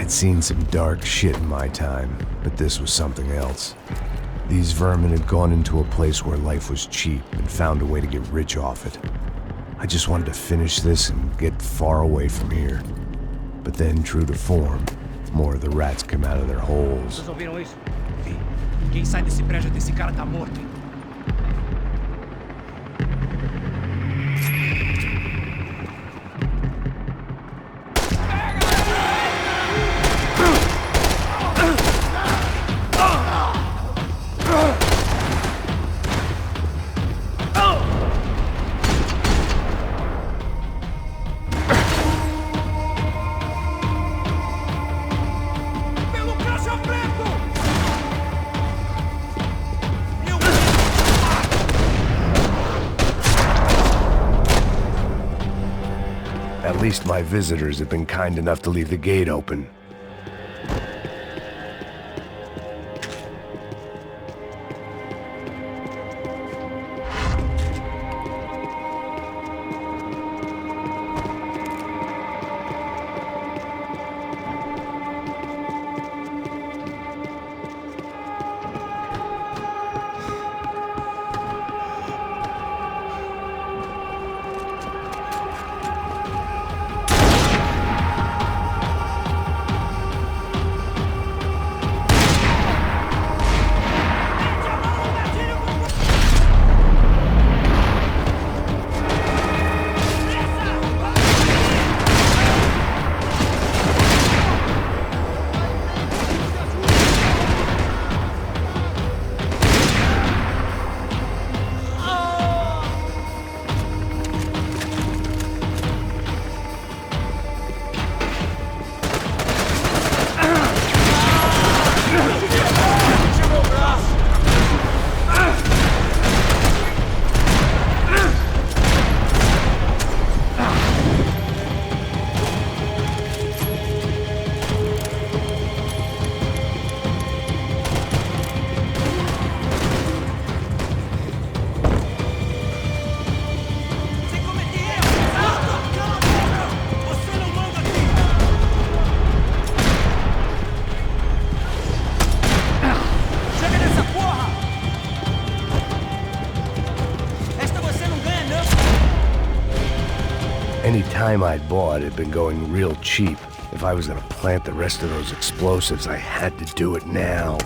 I'd seen some dark shit in my time, but this was something else. These vermin had gone into a place where life was cheap and found a way to get rich off it. I just wanted to finish this and get far away from here. But then, true to form, more of the rats come out of their holes. Vocês ouviram isso? Vi. Quem sai desse prédio desse cara tá morto, hein? At least my visitors have been kind enough to leave the gate open. Any time I'd bought had been going real cheap. If I was gonna plant the rest of those explosives, I had to do it now.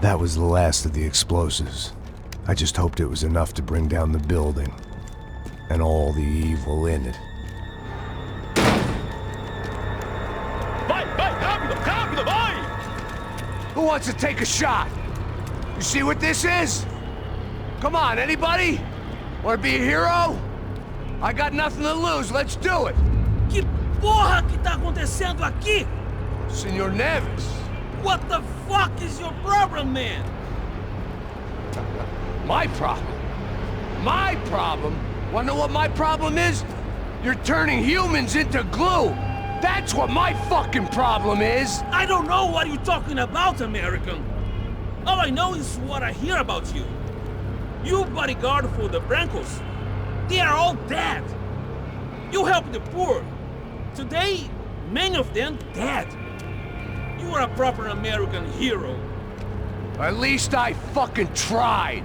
That was the last of the explosives. I just hoped it was enough to bring down the building and all the evil in it. Vai, rápido, rápido, vai! Who wants to take a shot? You see what this is? Come on, anybody? Want to be a hero? I got nothing to lose, let's do it! Que porra que tá acontecendo aqui? Senor Neves. What the fuck is your problem, man? My problem? My problem? Wanna know what my problem is? You're turning humans into glue! That's what my fucking problem is! I don't know what you're talking about, American. All I know is what I hear about you. You bodyguard for the Brancos. They are all dead. You help the poor. Today, many of them dead. You are a proper American hero. At least I fucking tried.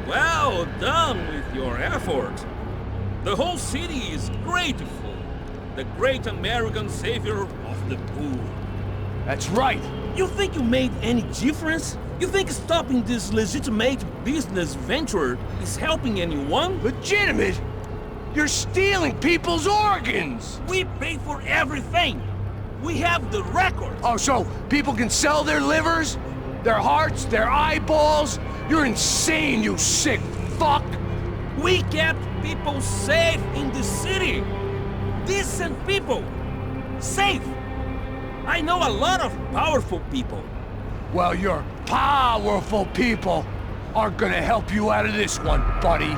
Well done with your effort. The whole city is grateful. The great American savior of the poor. That's right. You think you made any difference? You think stopping this legitimate business venture is helping anyone? Legitimate? You're stealing people's organs! We pay for everything. We have the record. Oh, so people can sell their livers? Their hearts? Their eyeballs? You're insane, you sick fuck! We kept people safe in the city. Decent people. Safe. I know a lot of powerful people. Well, your powerful people aren't gonna help you out of this one, buddy.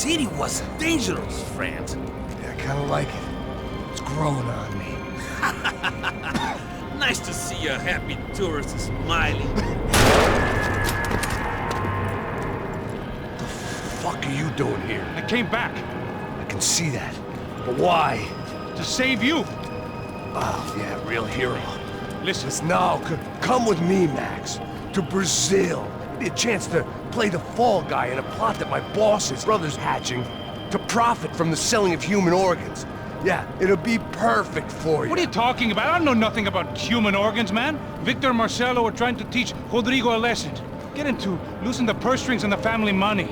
city was dangerous, friend. Yeah, I kinda like it. It's growing on me. Nice to see a happy tourist smiling. The fuck are you doing here? I came back I can see that. But why? to save you. Oh, yeah, real hero. Listen, No, come with me, Max. To Brazil. Give me a chance to play the fall guy in a plot that my boss's brother's hatching to profit from the selling of human organs. Yeah, it'll be perfect for you. what are you talking about? I know nothing about human organs, man. Victor and Marcelo are trying to teach Rodrigo a lesson. Get him to loosen the purse strings on the family money.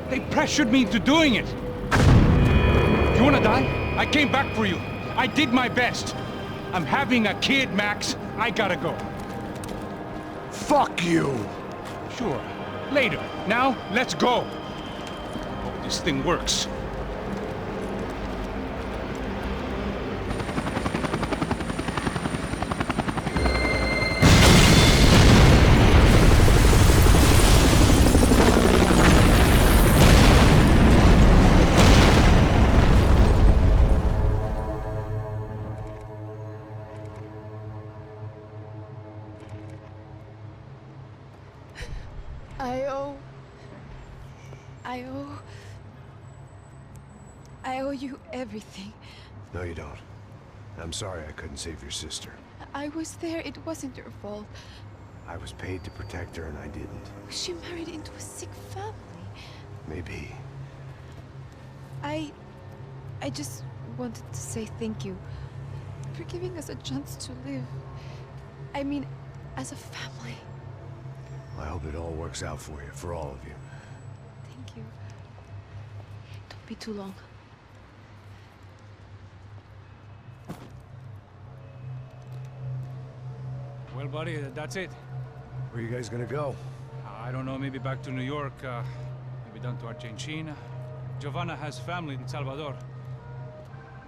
They pressured me into doing it. You wanna die? I came back for you. I did my best. I'm having a kid, Max. I gotta go. Fuck you! Sure. Later. Now, let's go. Hope this thing works. I owe you everything. No, you don't. I'm sorry I couldn't save your sister. I was there. It wasn't your fault. I was paid to protect her and I didn't. She married into a sick family. Maybe. I just wanted to say thank you for giving us a chance to live. I mean, as a family. I hope it all works out for you, for all of you. Thank you. Don't be too long. Well, buddy, that's it. Where are you guys gonna go? I don't know, maybe back to New York, maybe down to Argentina. Giovanna has family in Salvador.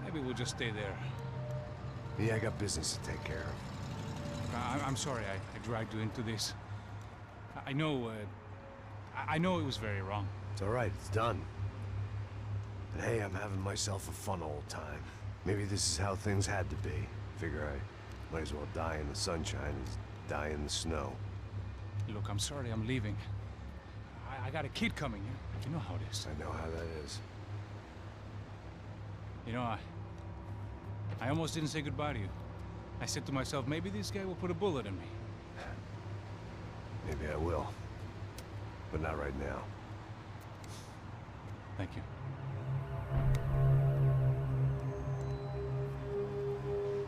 Maybe we'll just stay there. Yeah, I got business to take care of. I'm sorry I dragged you into this. I know it was very wrong. It's all right, it's done. But hey, I'm having myself a fun old time. Maybe this is how things had to be. Figure I might as well die in the sunshine as die in the snow. Look, I'm sorry I'm leaving. I got a kid coming. You know how it is. I know how that is. You know, I almost didn't say goodbye to you. I said to myself, maybe this guy will put a bullet in me. Maybe I will. But not right now. Thank you.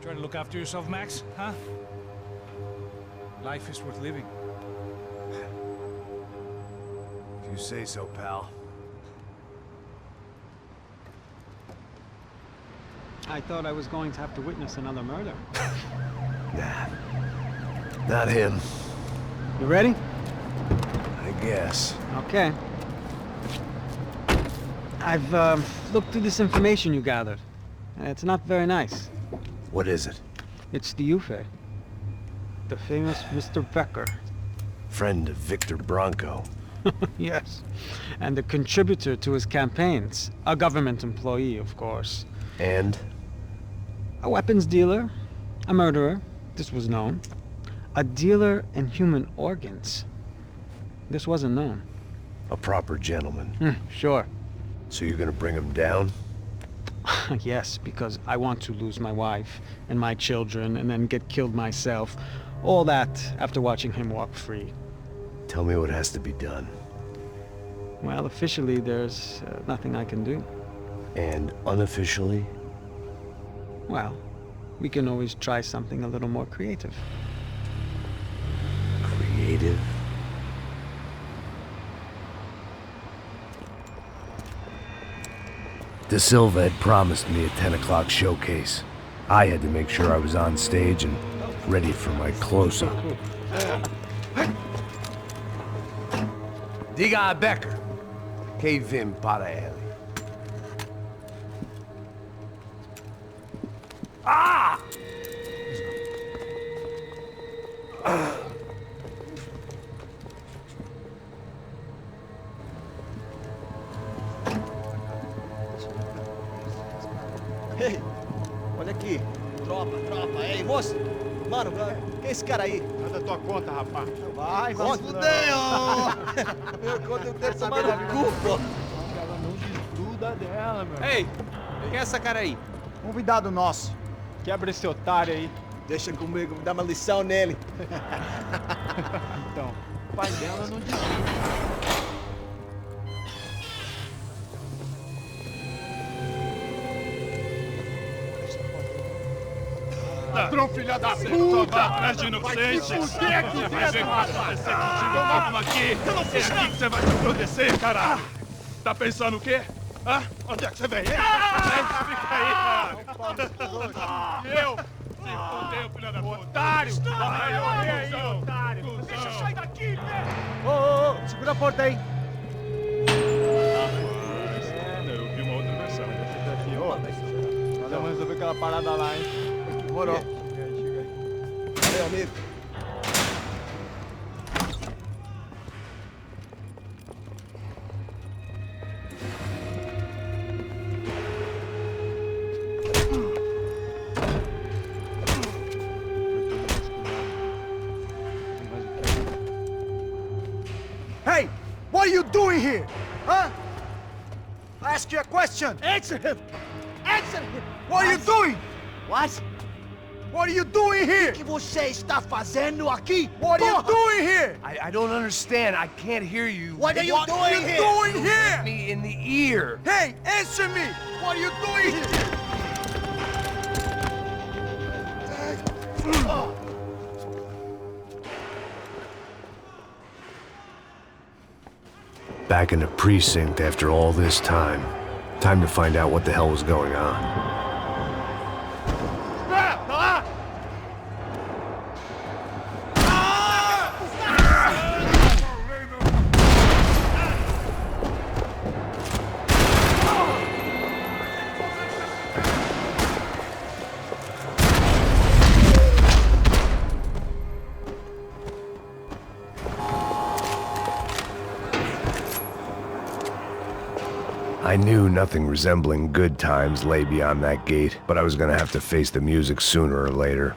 Try to look after yourself, Max, huh? Life is worth living. If you say so, pal. I thought I was going to have to witness another murder. Nah. Not him. You ready? I guess. Okay. I've looked through this information you gathered. It's not very nice. What is it? It's the Ufe. The famous Mr. Becker. Friend of Victor Bronco. Yes. And a contributor to his campaigns. A government employee, of course. And? A weapons dealer. A murderer. This was known. A dealer in human organs. This wasn't known. A proper gentleman. Sure. So you're gonna bring him down? Yes, because I want to lose my wife and my children and then get killed myself. All that after watching him walk free. Tell me what has to be done. Well, officially there's nothing I can do. And unofficially? Well, we can always try something a little more creative. Creative? De Silva had promised me a 10 o'clock showcase. I had to make sure I was on stage and ready for my close-up. Diga a Becker. Que vim para ele. Ah! Ei, olha aqui. Tropa. Ei, moço. Mano, quem é esse cara aí? Manda tua conta, rapaz. Vai se fuder, ó. Meu conta eu tenho que tomar no cu, pô. Ela não desgruda dela, meu. Ei, quem é essa cara aí? Convidado nosso. Quebra esse otário aí. Deixa comigo, me dá uma lição nele. Então, o pai dela não desgruda. Ladrão, filha da puta! Atrás de inocente! Vai ver o que vai acontecer contigo, vamos aqui! Eu não fiz nada! É aqui que você vai se acontecer, caralho! Tá pensando o quê? Hã? Onde é que você vem? Fica aí, cara! Eu? Se fodeu, filha da puta! Otário! Vai aí, otário! Deixa eu sair daqui, velho! Ô, segura a porta aí. Eu vi uma outra versão. Vamos resolver aquela parada lá, hein? Demorou. Chega aí. Valeu, amigo. Hey! doing here? Huh? I ask you a question. Answer him. Answer him. What are you doing? What? What are you doing here? O que você está fazendo aqui? What are you doing here? I don't understand. I can't hear you. What are you doing here? Doing here? Hit me in the ear. Hey, answer me. What are you doing here? Back in the precinct after all this time. Time to find out what the hell was going on. I knew nothing resembling good times lay beyond that gate, but I was gonna have to face the music sooner or later.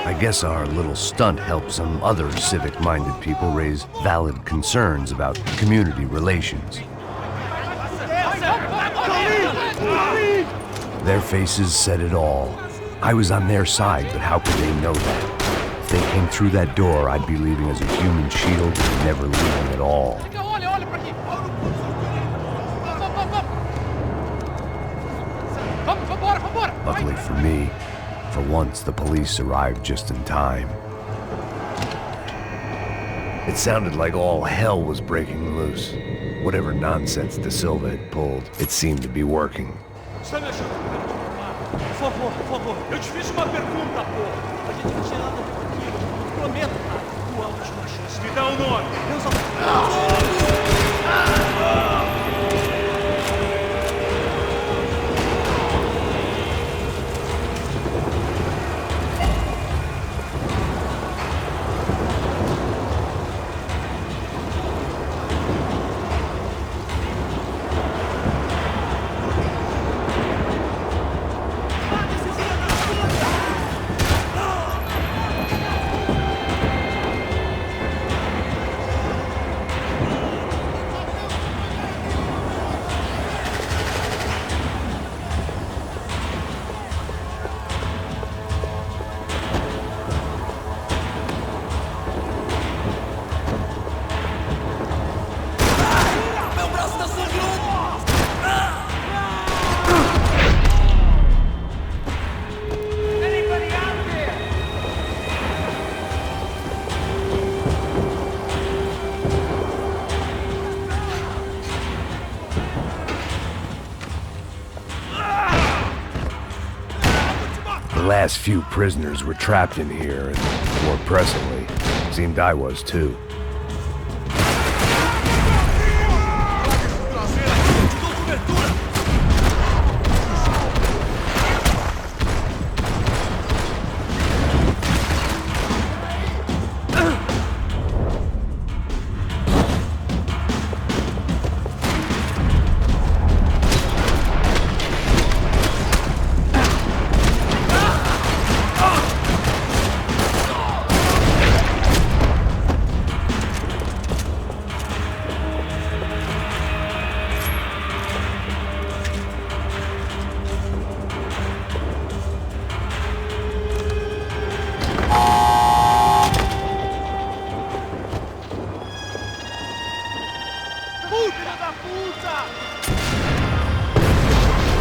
I guess our little stunt helped some other civic-minded people raise valid concerns about community relations. Their faces said it all. I was on their side, but how could they know that? If they came through that door, I'd be leaving as a human shield and never leaving at all. Luckily for me, for once the police arrived just in time. It sounded like all hell was breaking loose. Whatever nonsense De Silva had pulled, it seemed to be working. Está me ajudando? Por favor. Eu te fiz uma pergunta, porra. A gente vai tirar daqui. Prometo, cara. Tua última chance. Me dá um nome. Eu só... The last few prisoners were trapped in here, and more pressingly, seemed I was too.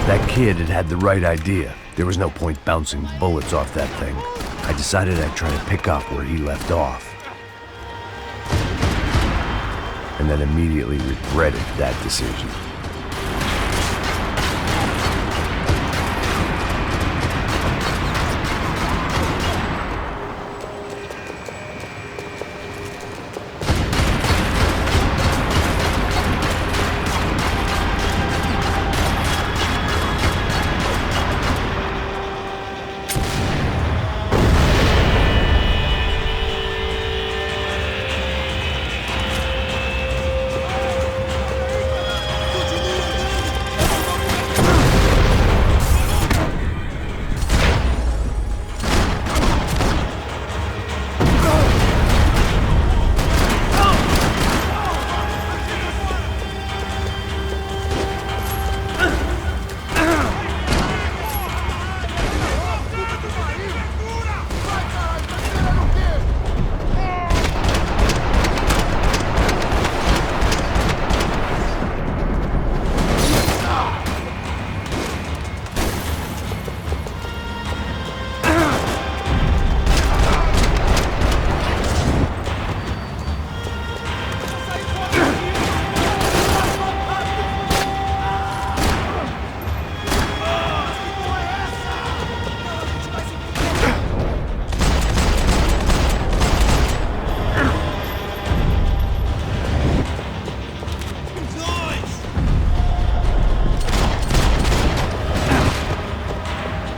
That kid had had the right idea. There was no point bouncing bullets off that thing. I decided I'd try to pick up where he left off. And then immediately regretted that decision.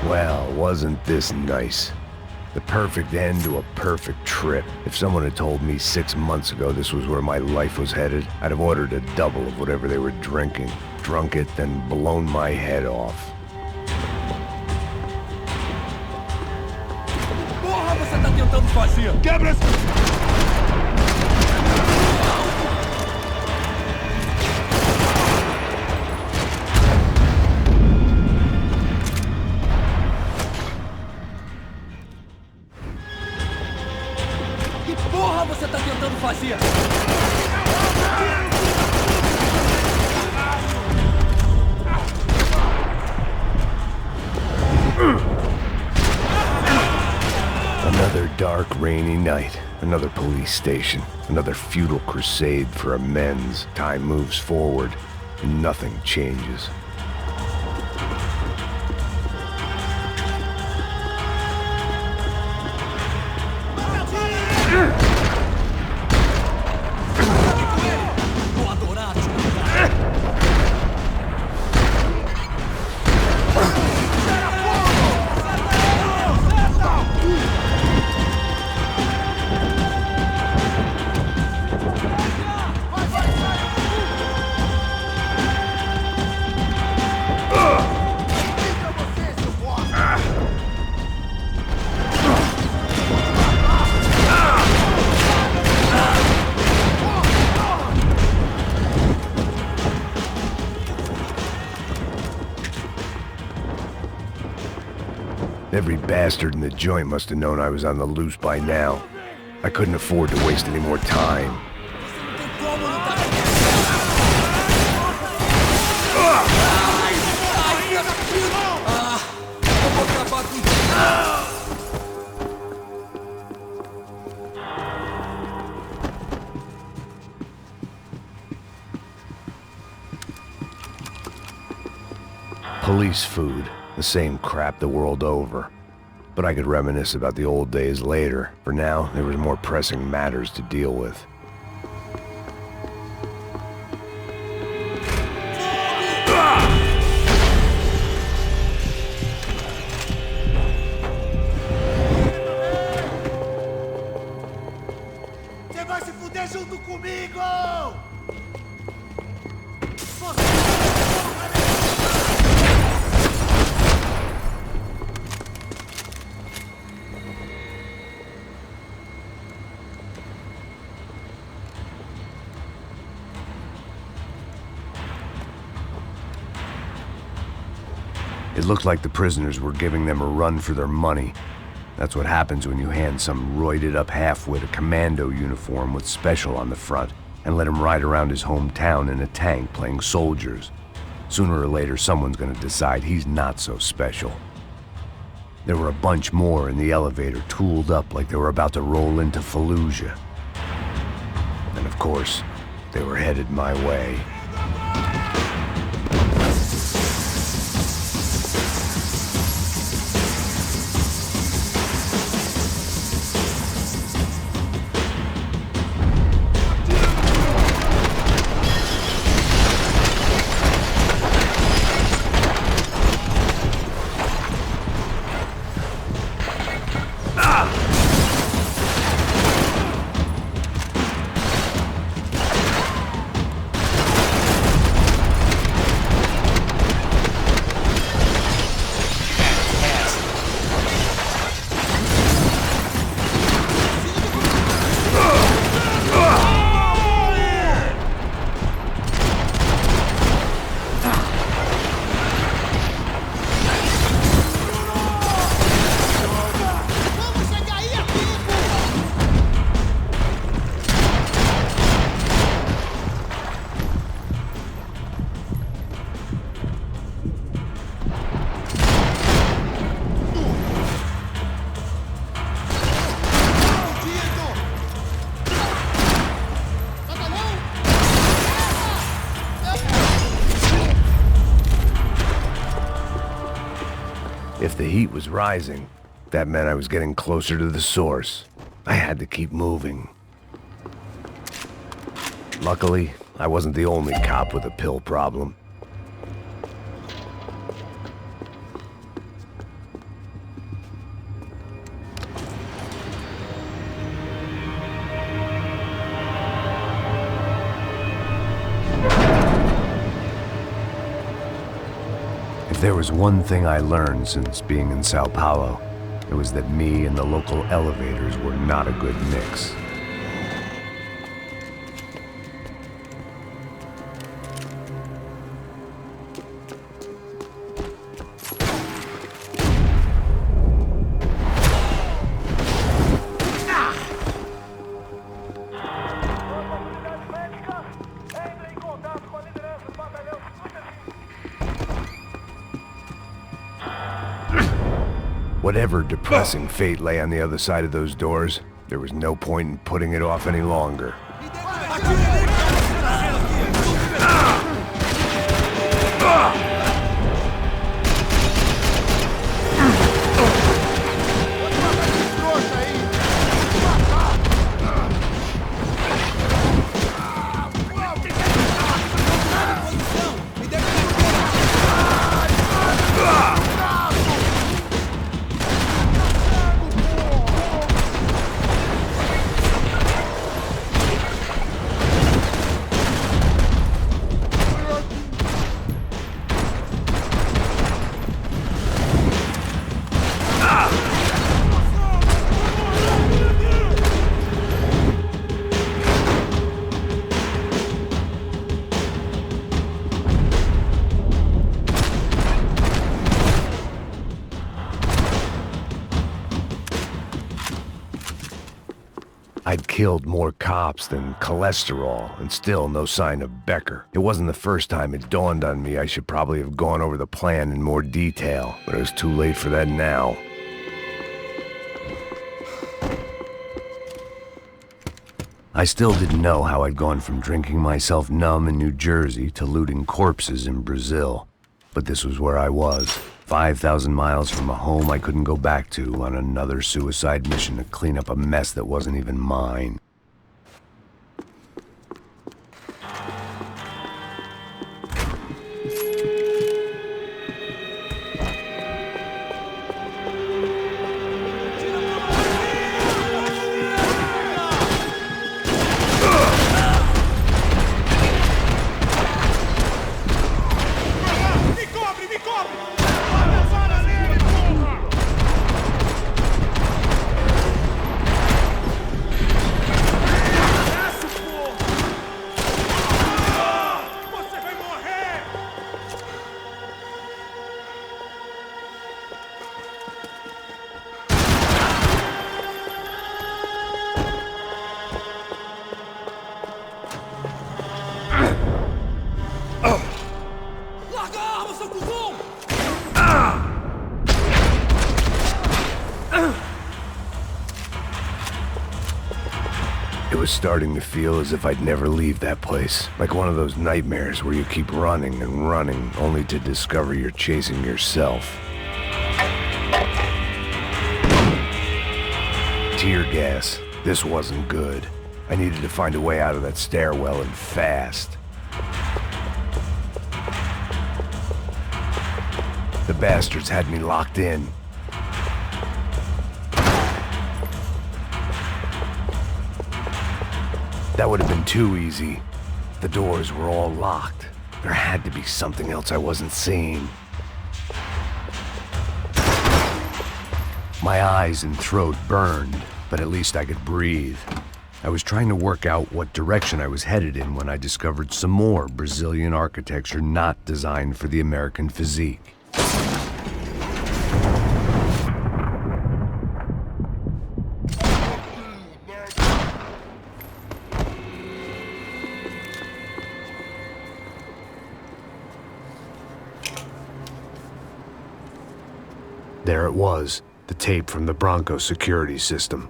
Well, wasn't this nice? The perfect end to a perfect trip. If someone had told me 6 months ago this was where my life was headed, I'd have ordered a double of whatever they were drinking, drunk it, then blown my head off. Porra, você tá tentando fazer? Quebra esse... Porra, você tá tentando fazer? Another dark, rainy night. Another police station. Another futile crusade for amends. Time moves forward, and nothing changes. Every bastard in the joint must have known I was on the loose by now. I couldn't afford to waste any more time. Police food. The same crap the world over. But I could reminisce about the old days later. For now, there was more pressing matters to deal with. Você vai se fuder junto comigo! It looked like the prisoners were giving them a run for their money. That's what happens when you hand some roided-up halfwit a commando uniform with special on the front and let him ride around his hometown in a tank playing soldiers. Sooner or later, someone's gonna decide he's not so special. There were a bunch more in the elevator, tooled up like they were about to roll into Fallujah. And of course, they were headed my way. If the heat was rising, that meant I was getting closer to the source. I had to keep moving. Luckily, I wasn't the only cop with a pill problem. there was one thing I learned since being in Sao Paulo, it was that me and the local elevators were not a good mix. Whatever depressing fate lay on the other side of those doors, there was no point in putting it off any longer. I'd killed more cops than cholesterol, and still no sign of Becker. It wasn't the first time it dawned on me I should probably have gone over the plan in more detail, but it was too late for that now. I still didn't know how I'd gone from drinking myself numb in New Jersey to looting corpses in Brazil, but this was where I was. 5,000 miles from a home I couldn't go back to on another suicide mission to clean up a mess that wasn't even mine. It was starting to feel as if I'd never leave that place. Like one of those nightmares where you keep running and running, only to discover you're chasing yourself. Tear gas. This wasn't good. I needed to find a way out of that stairwell and fast. The bastards had me locked in. That would have been too easy. The doors were all locked. There had to be something else I wasn't seeing. My eyes and throat burned, but at least I could breathe. I was trying to work out what direction I was headed in when I discovered some more Brazilian architecture not designed for the American physique. There it was, the tape from the Bronco security system.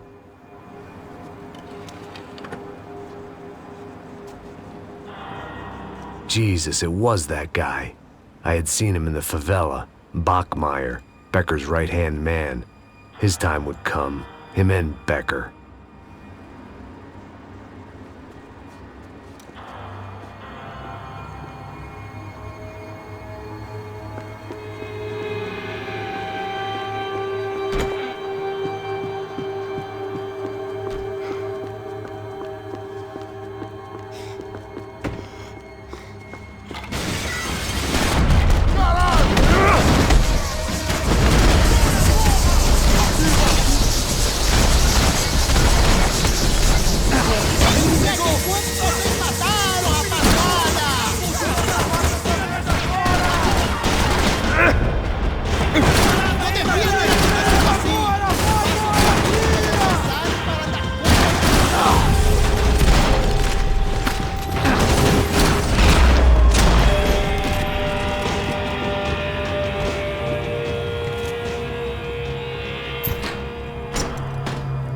Jesus, it was that guy. I had seen him in the favela, Bachmeyer, Becker's right-hand man. His time would come, him and Becker.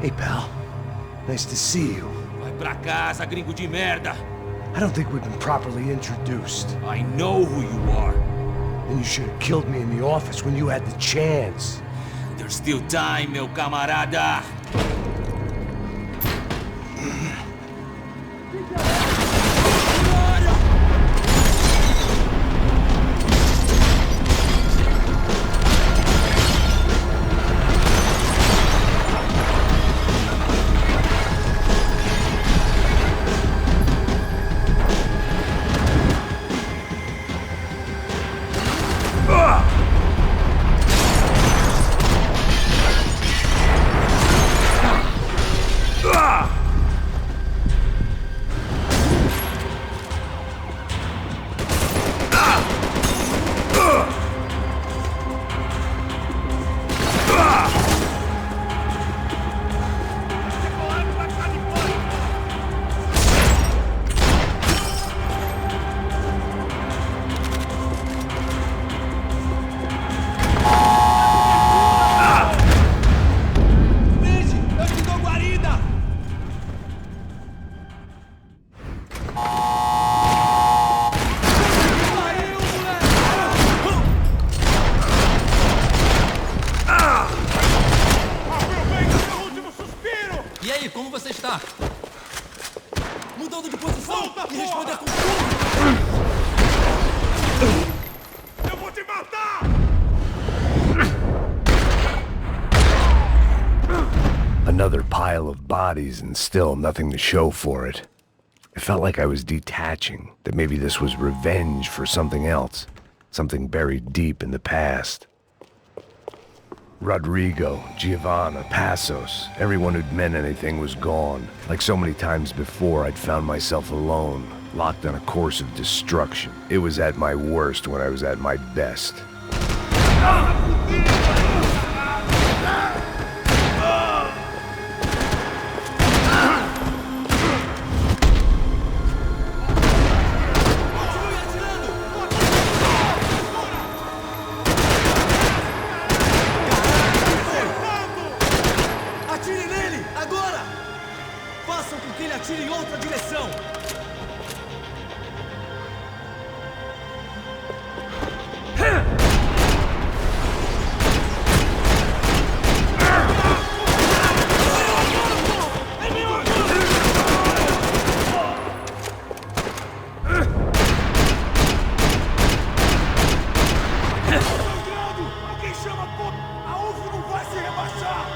Hey, pal. Nice to see you. Vai pra casa, gringo de merda! I don't think we've been properly introduced. I know who you are. Then you should have killed me in the office when you had the chance. There's still time, meu camarada! E aí, como você está? Mudando de posição e responder com tudo! Eu vou te matar! Another pile of bodies and still nothing to show for it. It felt like I was detaching, that maybe this was revenge for something else, something buried deep in the past. Rodrigo, Giovanna, Passos, everyone who'd meant anything was gone. Like so many times before, I'd found myself alone, locked on a course of destruction. It was at my worst when I was at my best. Atire em outra direção! Alguém chama a UFO não vai se rebaixar!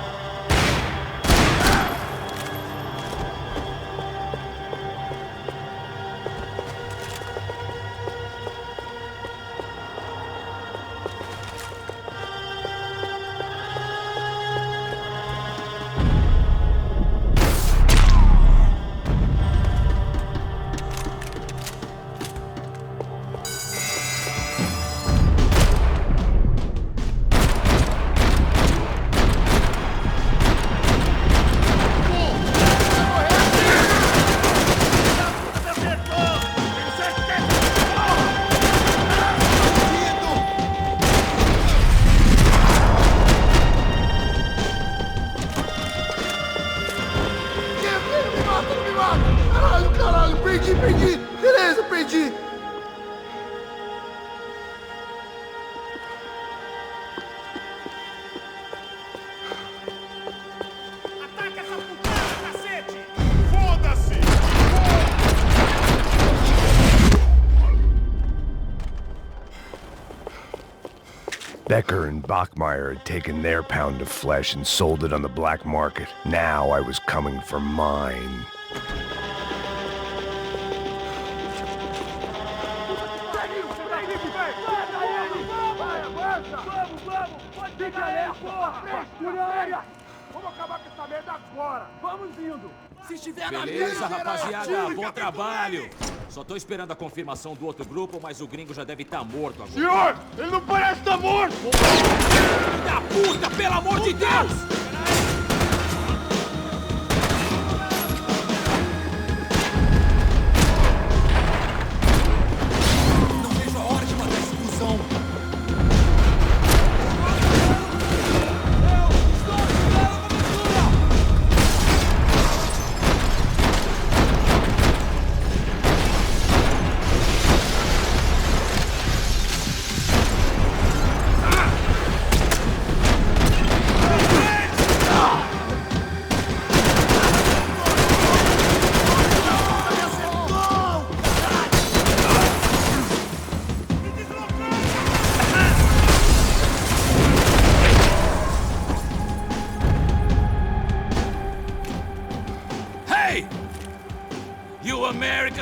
Caralho, perdi! Beleza, perdi! Ataca essa putada, cacete! Foda-se! Becker and Bachmeyer had taken their pound of flesh and sold it on the black market. Now I was coming for mine. Vamos acabar com essa merda agora! Vamos indo! Se estiver na Beleza, rapaziada, bom trabalho! Só tô esperando a confirmação do outro grupo, mas o gringo já deve estar morto agora. Senhor, ele não parece estar morto! Filho da puta, pelo amor de Deus! Não vejo a hora de matar esse cuzão!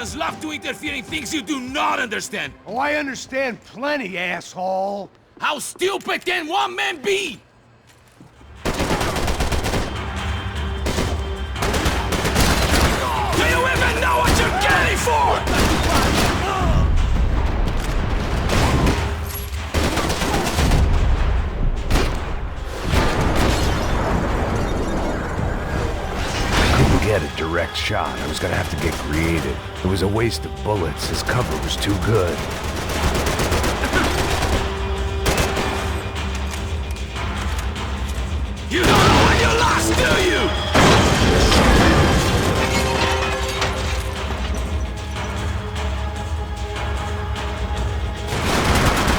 Americans love to interfere in things you do not understand. Oh, I understand plenty, asshole. How stupid can one man be? Do you even know what you're getting for? Get a direct shot. I was gonna have to get creative. It was a waste of bullets. His cover was too good. You don't know when you lost, do you?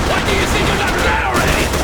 What do you think you're not dead already?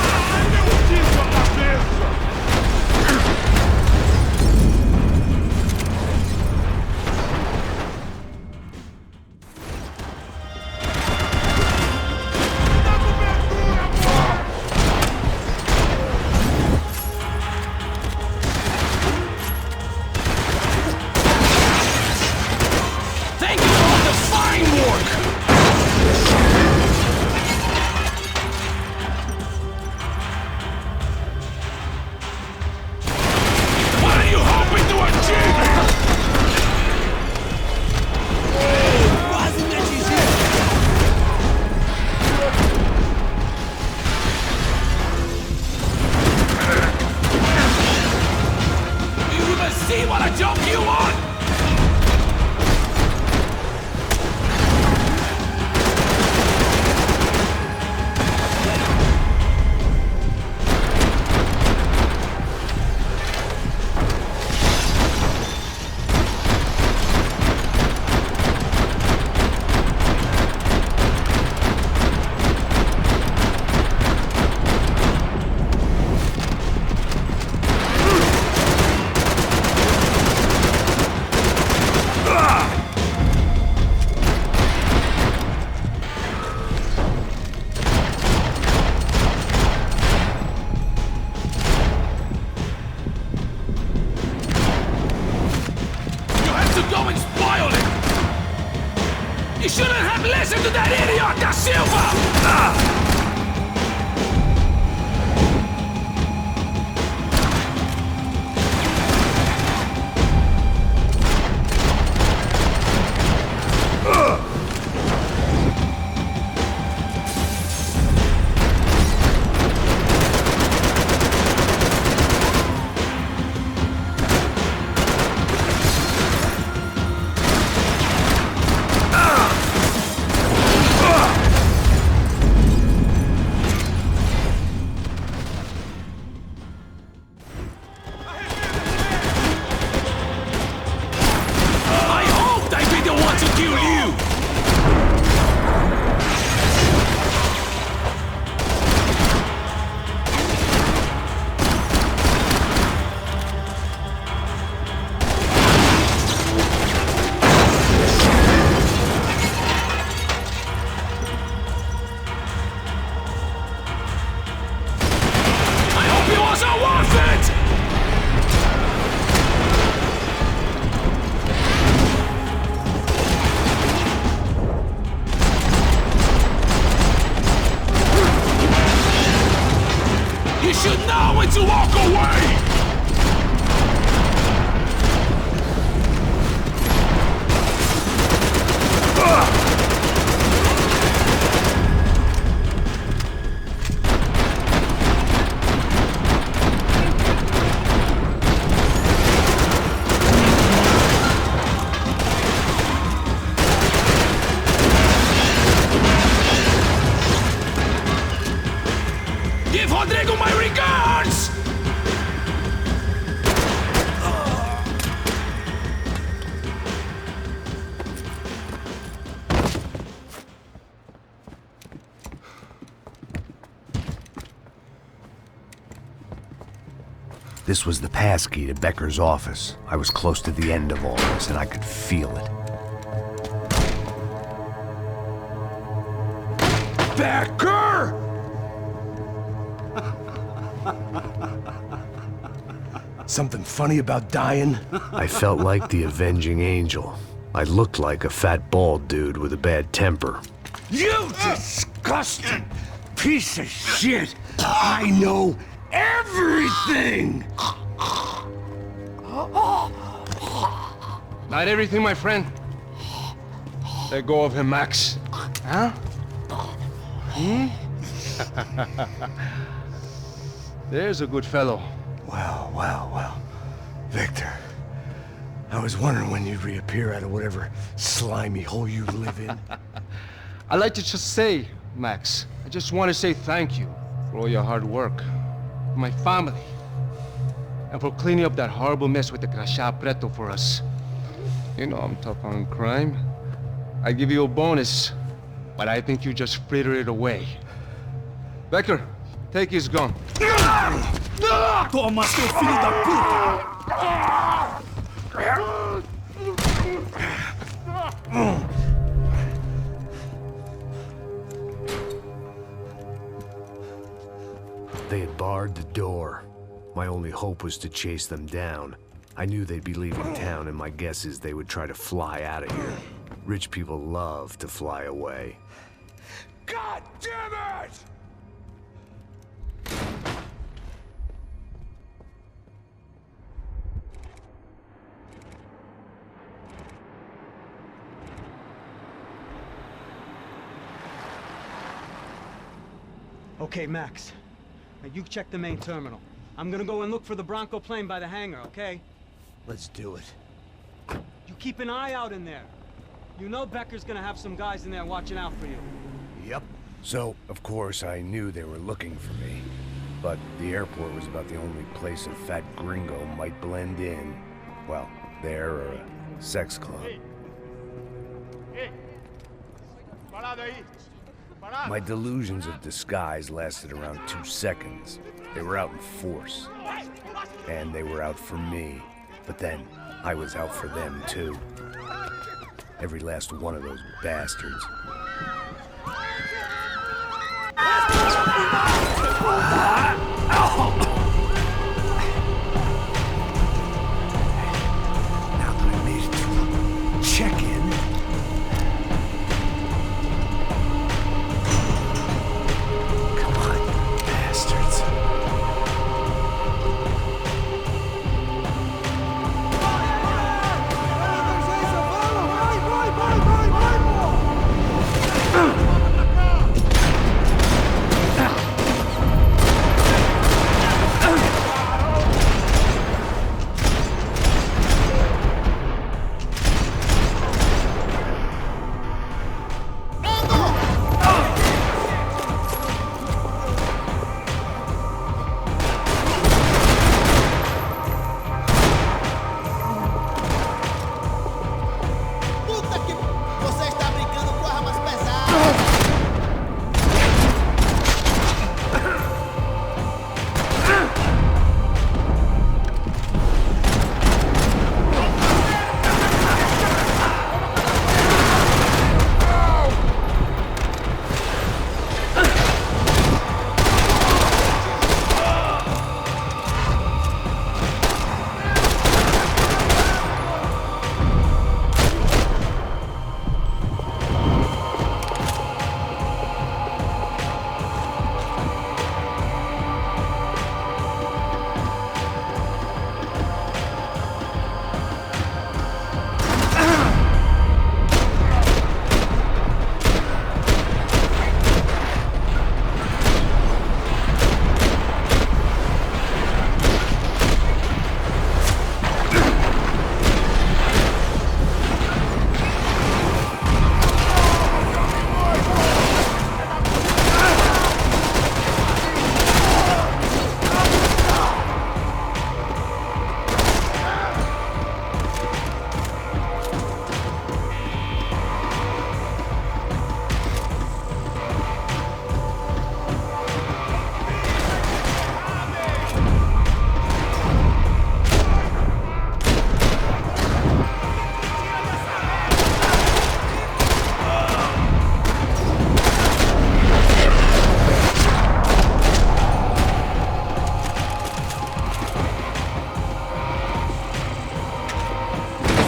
to walk away! Give Rodrigo my regards! This was the passkey to Becker's office. I was close to the end of all this, and I could feel it. Becker! Something funny about dying? I felt like the avenging angel. I looked like a fat bald dude with a bad temper. You disgusting piece of shit! I know everything! Not everything, my friend. Let go of him, Max. Huh? There's a good fellow. Well. Victor, I was wondering when you'd reappear out of whatever slimy hole you live in. I'd like to just say, Max, I just want to say thank you for all your hard work, for my family, and for cleaning up that horrible mess with the Crachá Preto for us. You know I'm tough on crime. I give you a bonus, but I think you just fritter it away. Becker, take his gun. Toma, seu filho da puta! They had barred the door. My only hope was to chase them down. I knew they'd be leaving town, and my guess is they would try to fly out of here. Rich people love to fly away. God damn it! Okay, Max. Now you check the main terminal. I'm gonna go and look for the Bronco plane by the hangar, okay? Let's do it. You keep an eye out in there. You know Becker's gonna have some guys in there watching out for you. Yep. So, of course, I knew they were looking for me. But the airport was about the only place a fat gringo might blend in. Well, there or a sex club. My delusions of disguise lasted around 2 seconds. They were out in force. And they were out for me. But then, I was out for them, too. Every last one of those bastards. Now that I made it through check-in, come on, bastards.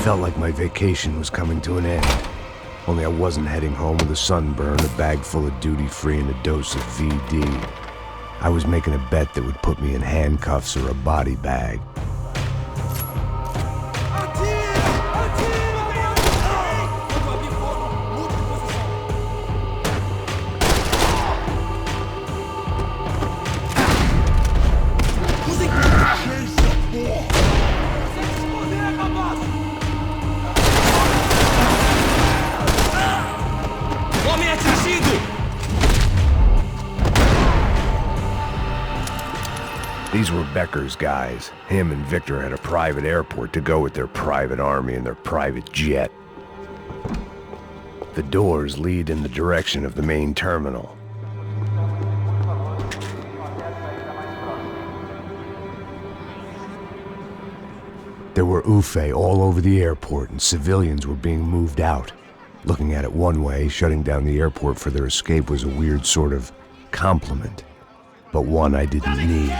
felt like my vacation was coming to an end. Only I wasn't heading home with a sunburn, a bag full of duty-free, and a dose of VD. I was making a bet that would put me in handcuffs or a body bag. These were Becker's guys. Him and Victor had a private airport to go with their private army and their private jet. The doors lead in the direction of the main terminal. There were UFE all over the airport, and civilians were being moved out. Looking at it one way, shutting down the airport for their escape was a weird sort of compliment, but one I didn't need.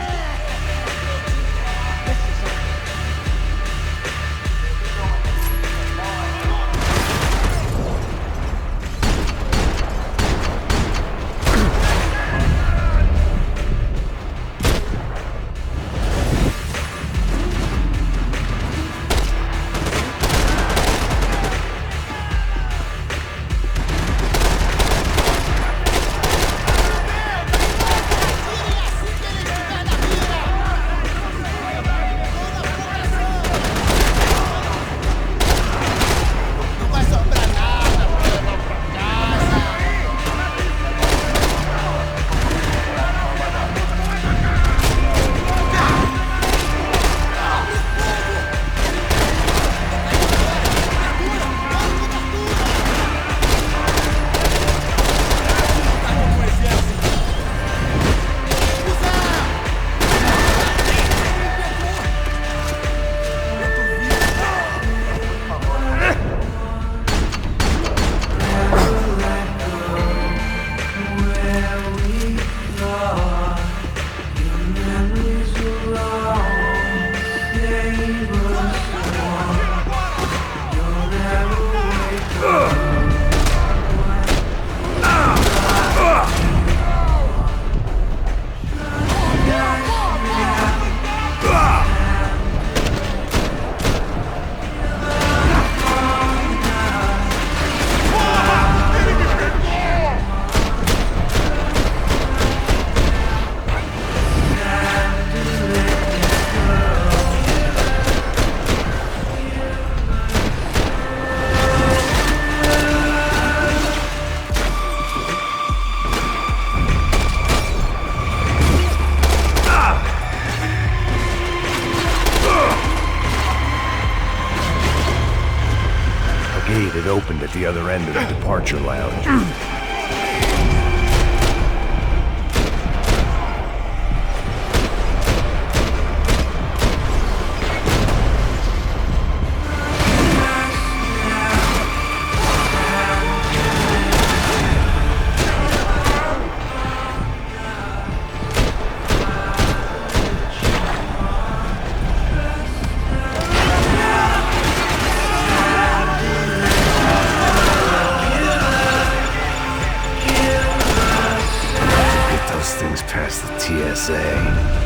It opened at the other end of the departure lounge. Past the TSA.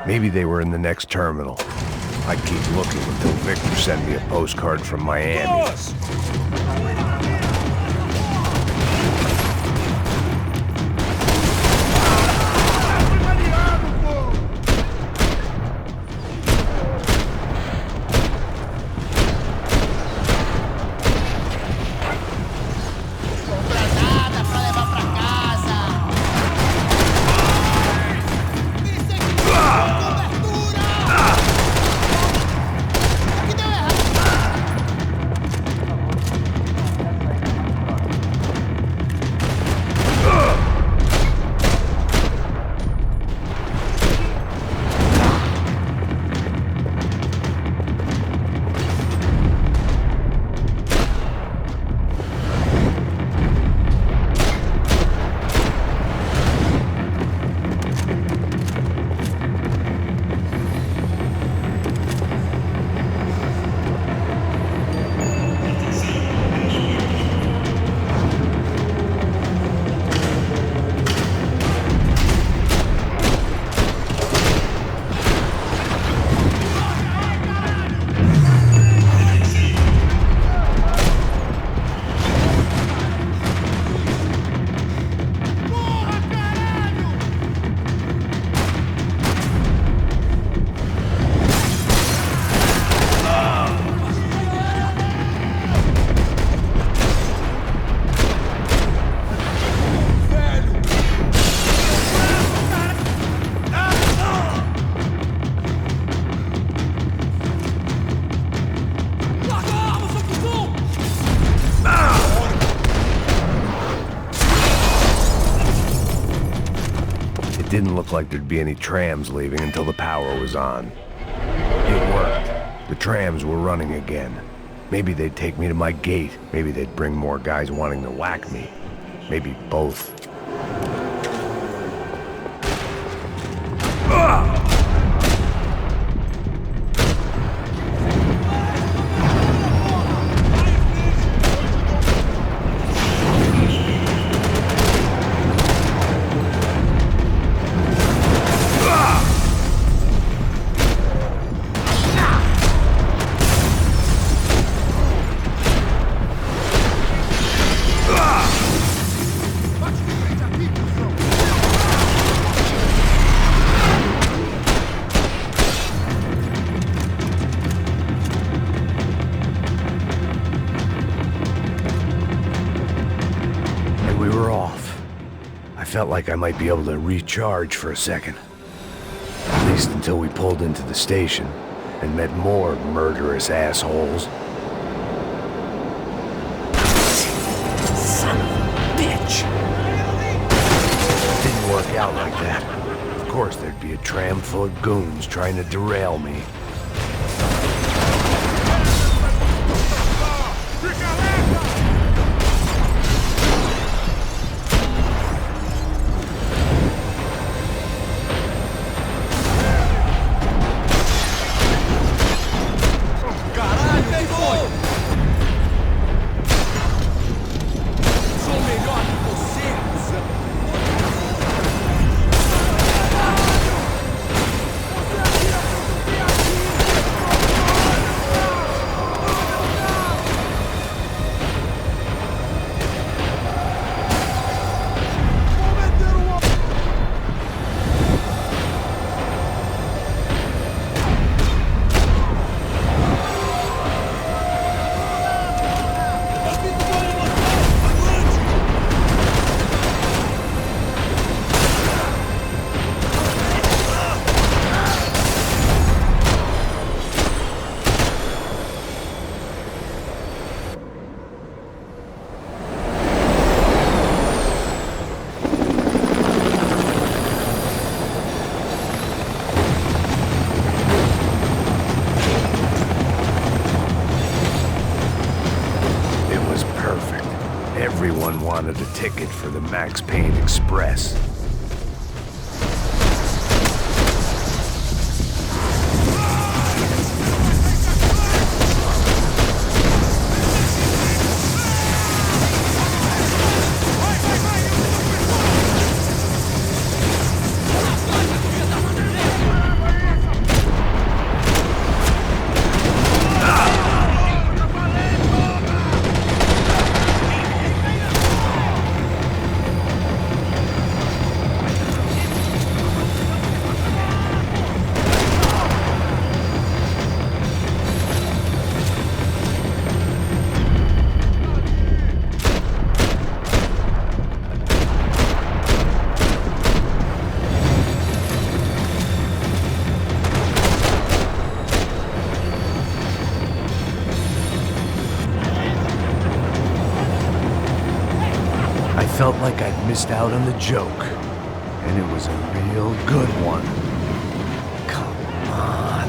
Maybe they were in the next terminal. I'd keep looking until Victor sent me a postcard from Miami. Boss! Didn't look like there'd be any trams leaving until the power was on. It worked. The trams were running again. Maybe they'd take me to my gate. Maybe they'd bring more guys wanting to whack me. Maybe both. Felt like I might be able to recharge for a second. At least until we pulled into the station and met more murderous assholes. Son of a bitch! Didn't work out like that. Of course there'd be a tram full of goons trying to derail me. Everyone wanted a ticket for the Max Payne Express. I felt like I'd missed out on the joke, and it was a real good one. Come on.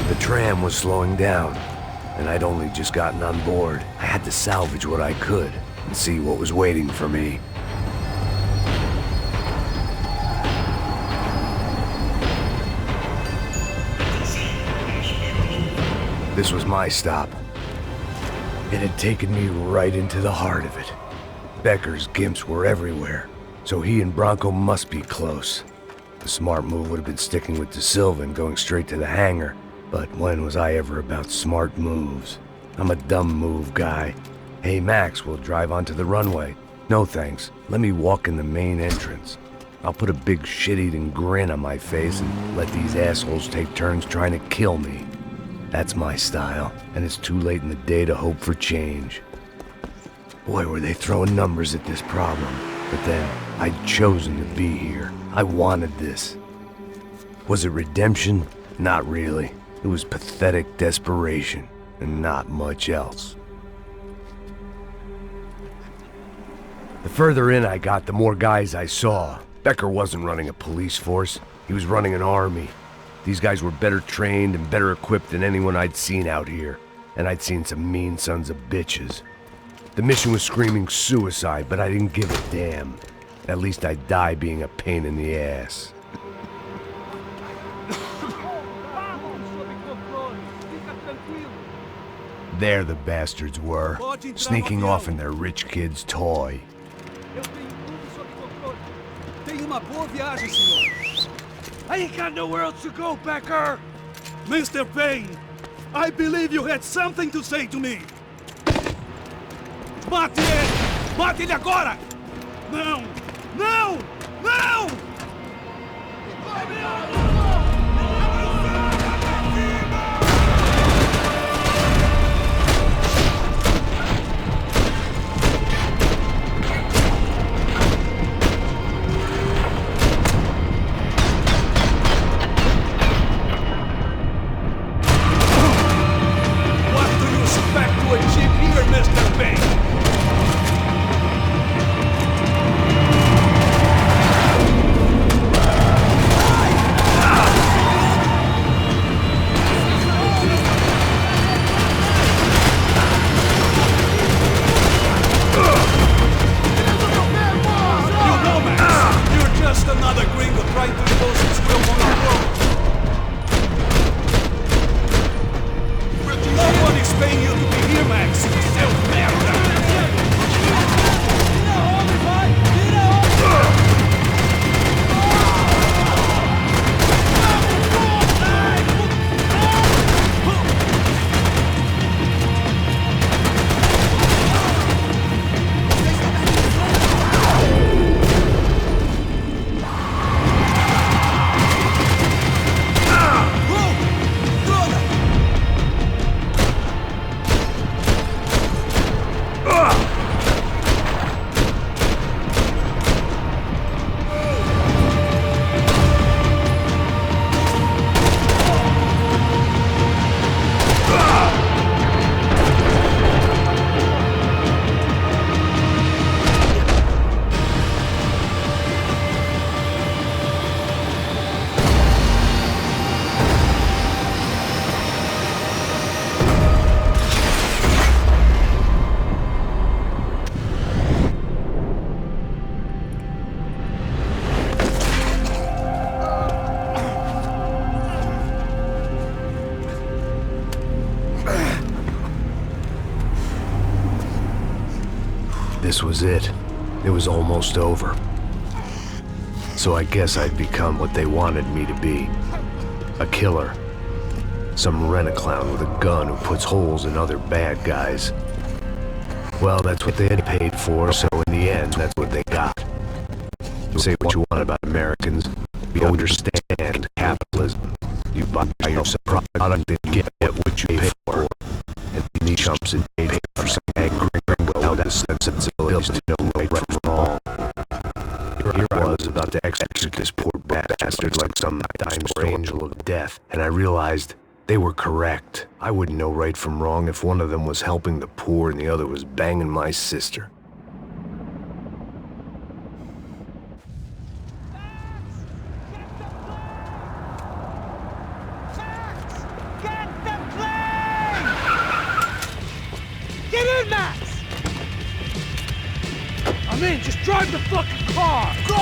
The tram was slowing down, and I'd only just gotten on board. I had to salvage what I could and see what was waiting for me. This was my stop. It had taken me right into the heart of it. Becker's gimps were everywhere, so he and Bronco must be close. The smart move would have been sticking with De Silva and going straight to the hangar. But when was I ever about smart moves? I'm a dumb move guy. Hey Max, we'll drive onto the runway. No thanks, let me walk in the main entrance. I'll put a big shit-eating grin on my face and let these assholes take turns trying to kill me. That's my style, and it's too late in the day to hope for change. Boy, were they throwing numbers at this problem. But then, I'd chosen to be here. I wanted this. Was it redemption? Not really. It was pathetic desperation, and not much else. The further in I got, the more guys I saw. Becker wasn't running a police force. He was running an army. These guys were better trained and better equipped than anyone I'd seen out here. And I'd seen some mean sons of bitches. The mission was screaming suicide, but I didn't give a damn. At least I'd die being a pain in the ass. There the bastards were, sneaking off in their rich kid's toy. I ain't got nowhere else to go, Becker! Mr. Payne, I believe you had something to say to me. Mate ele! Mate ele agora! Não! Não! Não! What do you expect to achieve here, Mr. Payne? Just another gringo trying to impose his will on our world. No one is paying you to be here, Max. Self-merda. This was it. It was almost over. So I guess I'd become what they wanted me to be. A killer. Some rent-a-clown with a gun who puts holes in other bad guys. Well, that's what they had paid for, so in the end, that's what they got. Say what you want about Americans. We understand capitalism. You buy yourself a product and get what you pay for. And these chumps and pay for some angry gringo without the sensibilities to know right from wrong. Here I was about to execute this poor bastard like some dime-store angel of death, and I realized they were correct. I wouldn't know right from wrong if one of them was helping the poor and the other was banging my sister. Get in, Max! I'm in, just drive the fucking car! Go!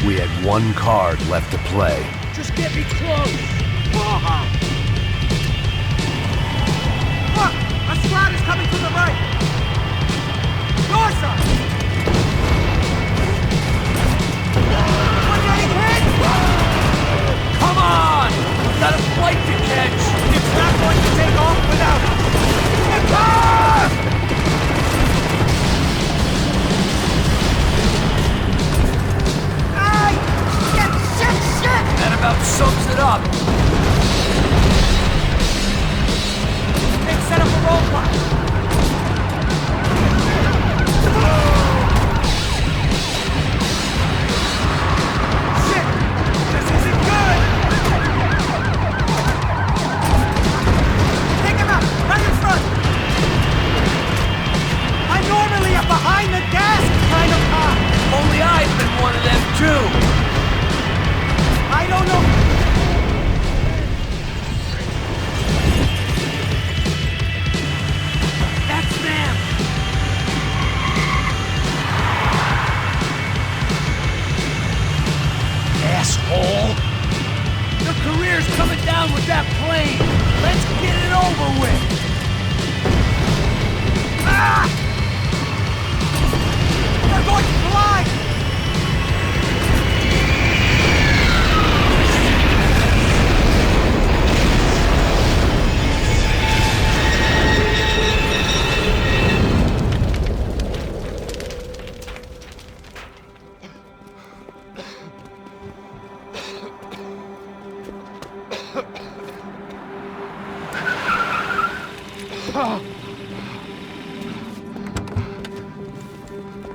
We had one card left to play. Just get me close! Look! A squad is coming to the right! Your side! We're getting hit! Come on! We've got a flight to catch! It's not going to take off without us! That about sums it up. Asshole! Your career's coming down with that plane! Let's get it over with! Ah! They're going to fly!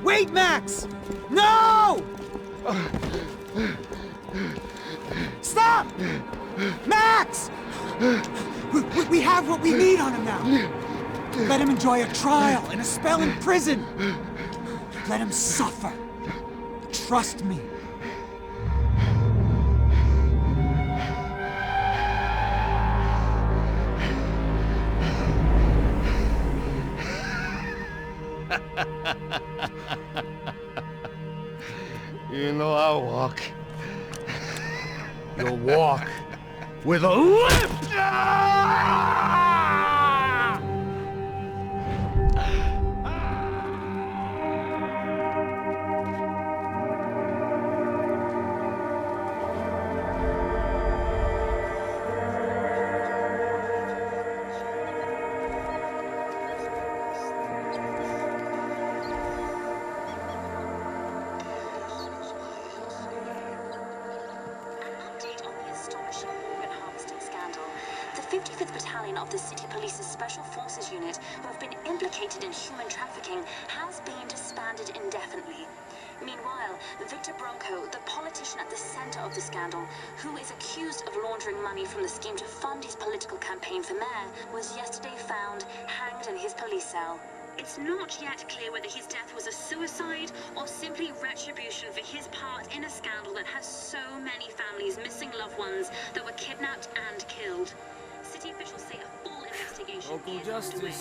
Wait, Max! No! Stop! Max! We have what we need on him now. Let him enjoy a trial and a spell in prison. Let him suffer. Trust me. You know I'll walk. You'll walk with a limp! The 55th Battalion of the City Police's Special Forces Unit, who have been implicated in human trafficking, has been disbanded indefinitely. Meanwhile, Victor Bronco, the politician at the center of the scandal, who is accused of laundering money from the scheme to fund his political campaign for mayor, was yesterday found hanged in his police cell. It's not yet clear whether his death was a suicide or simply retribution for his part in a scandal that has so many families missing loved ones that were kidnapped and killed. City officials say a full investigation is underway.